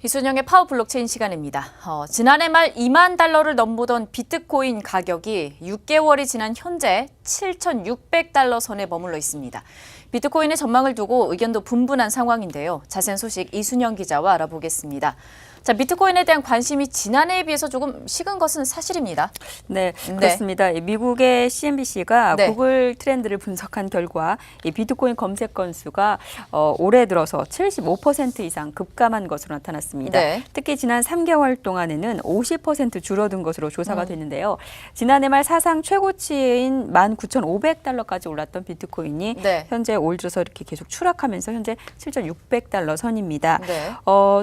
이순영의 파워 블록체인 시간입니다. 지난해 말 2만 달러를 넘보던 비트코인 가격이 6개월이 지난 현재 7,600달러 선에 머물러 있습니다. 비트코인의 전망을 두고 의견도 분분한 상황인데요. 자세한 소식 이순영 기자와 알아보겠습니다. 자, 비트코인에 대한 관심이 지난해에 비해서 조금 식은 것은 사실입니다. 네, 그렇습니다. 미국의 CNBC가 네. 구글 트렌드를 분석한 결과 이 비트코인 검색 건수가 올해 들어서 75% 이상 급감한 것으로 나타났습니다. 네. 특히 지난 3개월 동안에는 50% 줄어든 것으로 조사가 됐는데요. 지난해 말 사상 최고치인 19,500달러까지 올랐던 비트코인이 네. 현재 올 들어서 이렇게 계속 추락하면서 현재 7,600달러 선입니다. 네.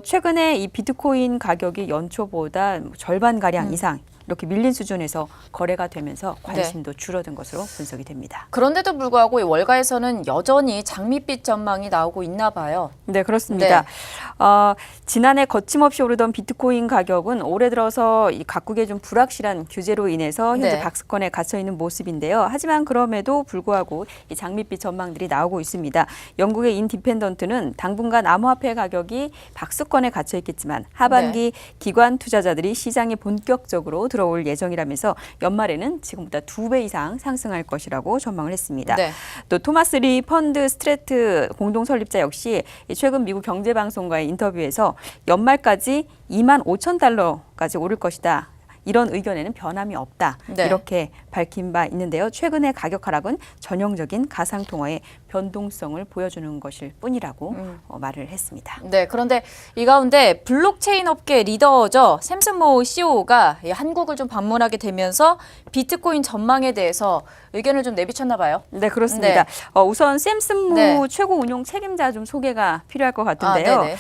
최근에 이 비트코인 가격이 연초보다 절반가량 이상 이렇게 밀린 수준에서 거래가 되면서 관심도 줄어든 것으로 분석이 됩니다. 그런데도 불구하고 이 월가에서는 여전히 장밋빛 전망이 나오고 있나 봐요. 네, 그렇습니다. 네. 지난해 거침없이 오르던 비트코인 가격은 올해 들어서 이 각국의 좀 불확실한 규제로 인해서 현재 네. 박스권에 갇혀 있는 모습인데요. 하지만 그럼에도 불구하고 이 장밋빛 전망들이 나오고 있습니다. 영국의 인디펜던트는 당분간 암호화폐 가격이 박스권에 갇혀 있겠지만 하반기 기관 투자자들이 시장에 본격적으로 들어올 예정이라면서 연말에는 지금보다 2배 이상 상승할 것이라고 전망을 했습니다. 네. 또 토마스 리 펀드 스트레트 공동 설립자 역시 최근 미국 경제방송과의 인터뷰에서 연말까지 25,000달러까지 오를 것이다. 이런 의견에는 변함이 없다. 네. 이렇게 밝힌 바 있는데요. 최근의 가격 하락은 전형적인 가상통화의 변동성을 보여주는 것일 뿐이라고 말을 했습니다. 네, 그런데 이 가운데 블록체인 업계 리더죠. 샘슨 모 CEO가 한국을 좀 방문하게 되면서 비트코인 전망에 대해서 의견을 좀 내비쳤나 봐요. 네, 그렇습니다. 우선 샘슨 모 네. 최고 운용 책임자 좀 소개가 필요할 것 같은데요. 네네.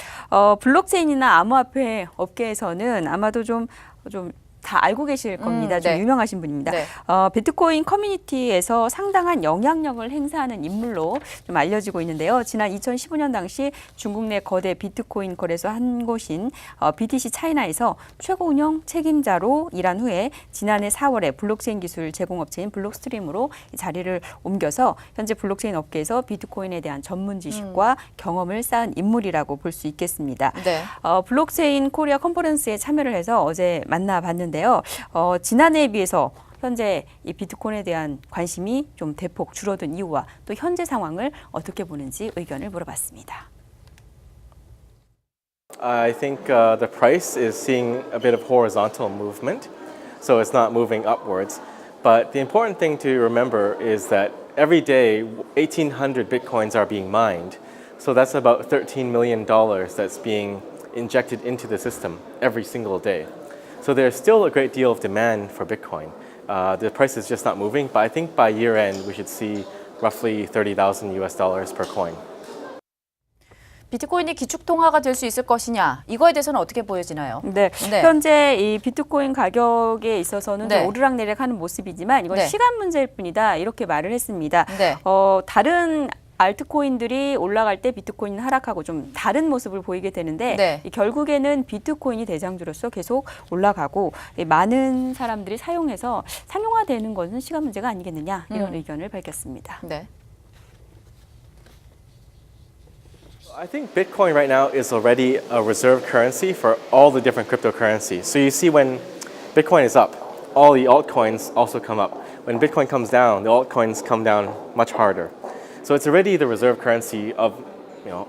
블록체인이나 암호화폐 업계에서는 아마도 좀 다 알고 계실 겁니다. 좀 네. 유명하신 분입니다. 네. 비트코인 커뮤니티에서 상당한 영향력을 행사하는 인물로 좀 알려지고 있는데요. 지난 2015년 당시 중국 내 거대 비트코인 거래소 한 곳인 BTC 차이나에서 최고 운영 책임자로 일한 후에 지난해 4월에 블록체인 기술 제공업체인 블록스트림으로 자리를 옮겨서 현재 블록체인 업계에서 비트코인에 대한 전문 지식과 경험을 쌓은 인물이라고 볼 수 있겠습니다. 네. 블록체인 코리아 컨퍼런스에 참여를 해서 어제 만나봤는데요. 지난해에 비해서 현재 이 비트코인에 대한 관심이 좀 대폭 줄어든 이유와 또 현재 상황을 어떻게 보는지 의견을 물어봤습니다. I think the price is seeing a bit of horizontal movement, so it's not moving upwards. But the important thing to remember is that every day 1,800 bitcoins are being mined. So that's about $13 million that's being injected into the system every single day. So there's still a great deal of demand for Bitcoin. The price is just not moving, but I think by year end we should see roughly $30,000 per coin. 비트코인이 기축통화가 될 수 있을 것이냐, 이거에 대해서는 어떻게 보여지나요? 네, 네. 현재 이 비트코인 가격에 있어서는 네. 좀 오르락내리락하는 모습이지만 이건 네. 시간 문제일 뿐이다 이렇게 말을 했습니다. 네. 다른 알트코인들이 올라갈 때 비트코인은 하락하고 좀 다른 모습을 보이게 되는데 네. 결국에는 비트코인이 대장주로서 계속 올라가고 많은 사람들이 사용해서 상용화되는 것은 시간 문제가 아니겠느냐 이런 의견을 밝혔습니다. 네. I think Bitcoin right now is already a reserve currency for all the different cryptocurrencies. So you see when Bitcoin is up, all the altcoins also come up. When Bitcoin comes down, the altcoins come down much harder. So it's already the reserve currency of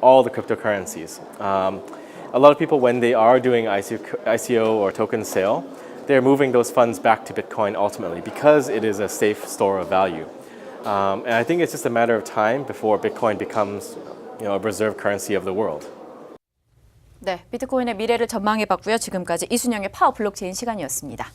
all the cryptocurrencies. A lot of people, when they are doing ICO or token sale, they're moving those funds back to Bitcoin ultimately because it is a safe store of value. And I think it's just a matter of time before Bitcoin becomes a reserve currency of the world. 네, 비트코인의 미래를 전망해봤고요. 지금까지 이순영의 파워 블록체인 시간이었습니다.